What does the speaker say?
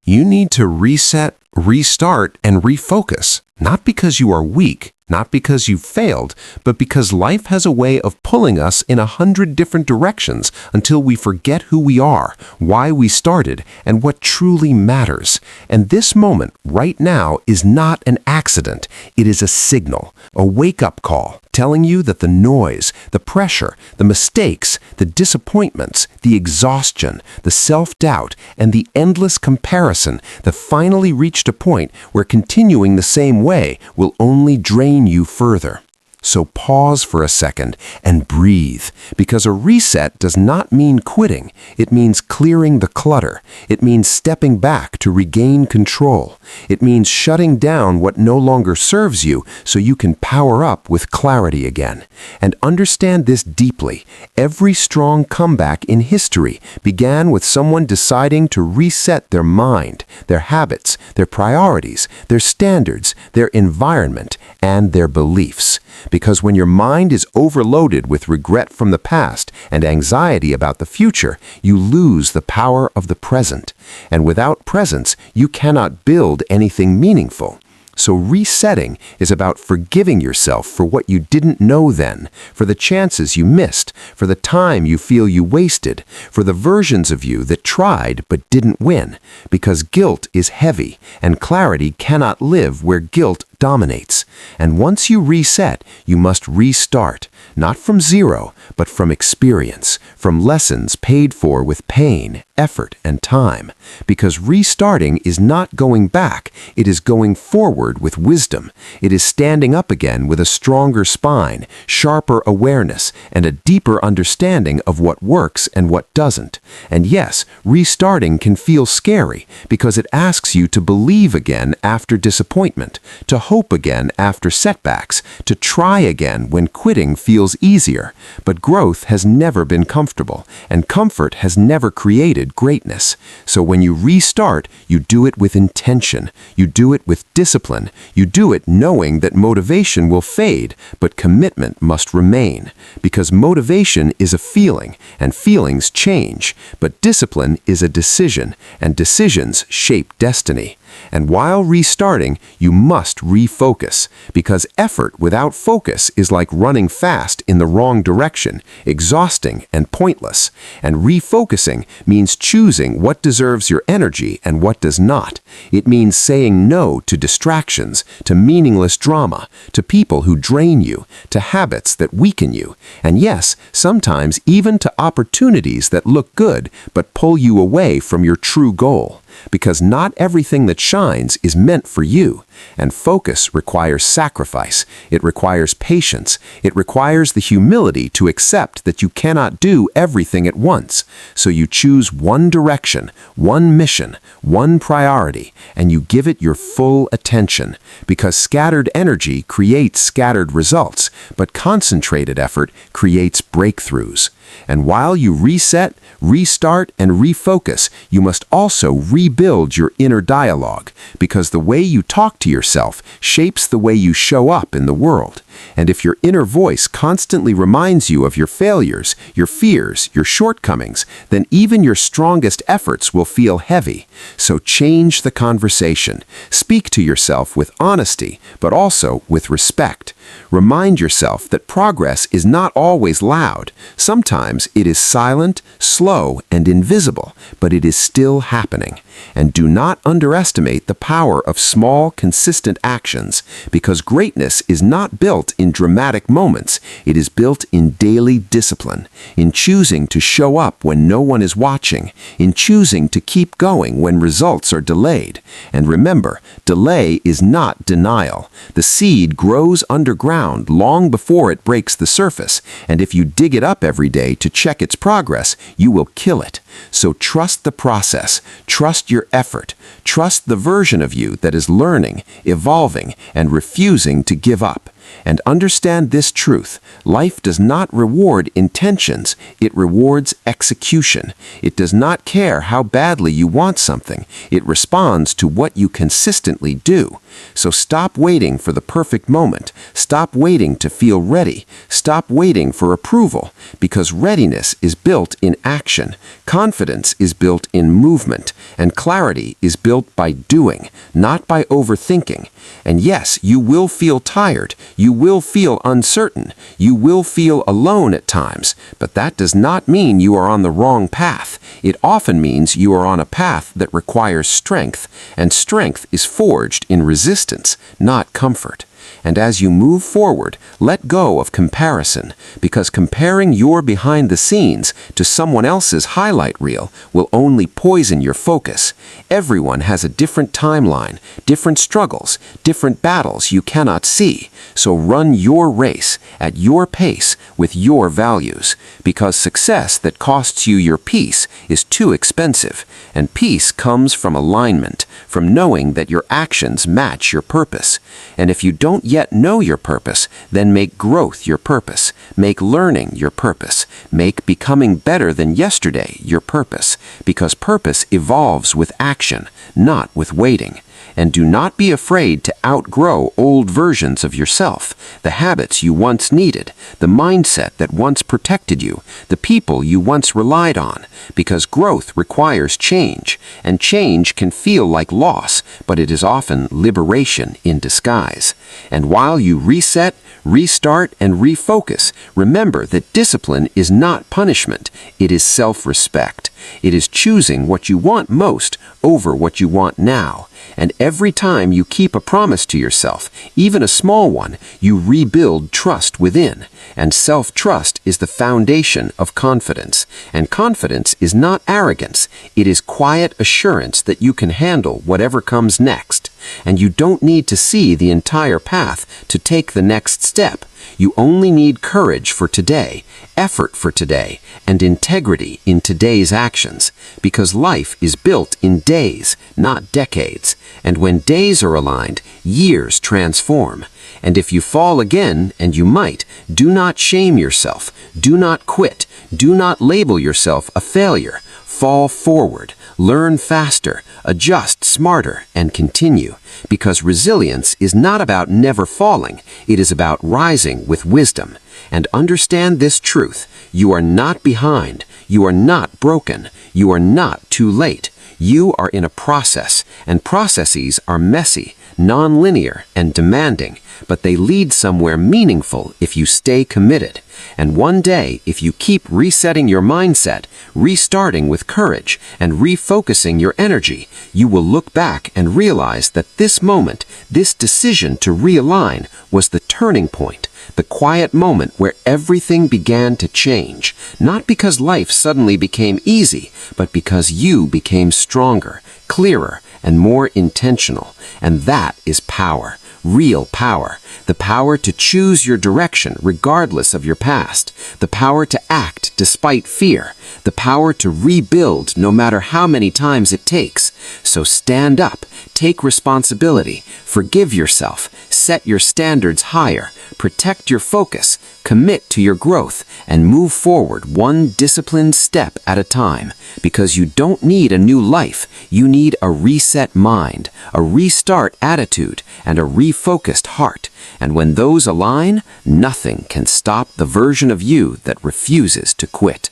You need to reset, restart, and refocus, not because you are weak, not because you've failed, but because life has a way of pulling us in 100 different directions until we forget who we are, why we started, and what truly matters. And this moment, right now, is not an accident. It is a signal, a wake-up call, telling you that the noise, the pressure, the mistakes, the disappointments, the exhaustion, the self-doubt, and the endless comparison that finally reached a point where continuing the same way will only drain you further. So pause for a second and breathe, because a reset does not mean quitting. It means clearing the clutter. It means stepping back to regain control. It means shutting down what no longer serves you so you can power up with clarity again. And understand this deeply. Every strong comeback in history began with someone deciding to reset their mind, their habits, their priorities, their standards, their environment, and their beliefs. Because when your mind is overloaded with regret from the past and anxiety about the future, you lose the power of the present. And without presence, you cannot build anything meaningful. So resetting is about forgiving yourself for what you didn't know then, for the chances you missed, for the time you feel you wasted, for the versions of you that tried but didn't win. Because guilt is heavy, and clarity cannot live where guilt dominates. And once you reset, you must restart, not from zero, but from experience, from lessons paid for with pain, effort, and time. Because restarting is not going back, it is going forward with wisdom. It is standing up again with a stronger spine, sharper awareness, and a deeper understanding of what works and what doesn't. And yes, restarting can feel scary because it asks you to believe again after disappointment, to hope again after setbacks, to try again when quitting feels easier. But growth has never been comfortable, and comfort has never created greatness. So when you restart, you do it with intention. You do it with discipline. You do it knowing that motivation will fade, but commitment must remain. Because motivation is a feeling, and feelings change. But discipline is a decision, and decisions shape destiny. And while restarting, you must refocus, because effort without focus is like running fast in the wrong direction, exhausting and pointless. And refocusing means choosing what deserves your energy and what does not. It means saying no to distractions, to meaningless drama, to people who drain you, to habits that weaken you, and yes, sometimes even to opportunities that look good but pull you away from your true goal. Because not everything that shines is meant for you. And focus requires sacrifice. It requires patience. It requires the humility to accept that you cannot do everything at once. So you choose one direction, one mission, one priority, and you give it your full attention. Because scattered energy creates scattered results, but concentrated effort creates breakthroughs. And while you reset, restart, and refocus, you must also rebuild your inner dialogue, because the way you talk to yourself shapes the way you show up in the world. And if your inner voice constantly reminds you of your failures, your fears, your shortcomings, then even your strongest efforts will feel heavy. So change the conversation. Speak to yourself with honesty, but also with respect. Remind yourself that progress is not always loud. Sometimes it is silent, slow, and invisible, but it is still happening. And do not underestimate the power of small, consistent actions, because greatness is not built in dramatic moments. It is built in daily discipline, in choosing to show up when no one is watching, in choosing to keep going when results are delayed. And remember, delay is not denial. The seed grows underground long before it breaks the surface, and if you dig it up every day to check its progress, you will kill it. So trust the process, trust your effort, trust the version of you that is learning, evolving, and refusing to give up. And understand this truth: life does not reward intentions, it rewards execution. It does not care how badly you want something, it responds to what you consistently do. So stop waiting for the perfect moment. Stop waiting to feel ready. Stop waiting for approval, because readiness is built in action, confidence is built in movement, and clarity is built by doing, not by overthinking. And yes, you will feel tired, you will feel uncertain, you will feel alone at times, but that does not mean you are on the wrong path. It often means you are on a path that requires strength, and strength is forged in resistance, not comfort. And as you move forward, let go of comparison, because comparing your behind the scenes to someone else's highlight reel will only poison your focus. Everyone has a different timeline, different struggles, different battles you cannot see. So run your race at your pace with your values, because success that costs you your peace is too expensive, and peace comes from alignment, from knowing that your actions match your purpose. And if you don't yet know your purpose, then make growth your purpose. Make learning your purpose. Make becoming better than yesterday your purpose, because purpose evolves with action, not with waiting. And do not be afraid to outgrow old versions of yourself, the habits you once needed, the mindset that once protected you, the people you once relied on, because growth requires change, and change can feel like loss, but it is often liberation in disguise. And while you reset, restart, and refocus, remember that discipline is not punishment, it is self-respect. It is choosing what you want most over what you want now. And every time you keep a promise to yourself, even a small one, you rebuild trust within. And self-trust is the foundation of confidence. And confidence is not arrogance. It is quiet assurance that you can handle whatever comes next. And you don't need to see the entire path to take the next step. You only need courage for today, effort for today, and integrity in today's actions, because life is built in days, not decades. And when days are aligned, years transform. And if you fall again, and you might, do not shame yourself, do not quit, do not label yourself a failure. Fall forward, learn faster, adjust smarter, and continue. Because resilience is not about never falling, it is about rising with wisdom. And understand this truth: you are not behind, you are not broken, you are not too late. You are in a process, and processes are messy, non-linear, and demanding, but they lead somewhere meaningful if you stay committed. And one day, if you keep resetting your mindset, restarting with courage, and refocusing your energy, you will look back and realize that this moment, this decision to realign, was the turning point, the quiet moment where everything began to change, not because life suddenly became easy, but because you became stronger, clearer, and more intentional. And that is power. Real power. The power to choose your direction regardless of your past. The power to act despite fear. The power to rebuild no matter how many times it takes. So stand up, take responsibility, forgive yourself, set your standards higher, protect your focus, commit to your growth, and move forward one disciplined step at a time. Because you don't need a new life, you need a reset mind, a restart attitude, and a refocused heart. And when those align, nothing can stop the version of you that refuses to quit.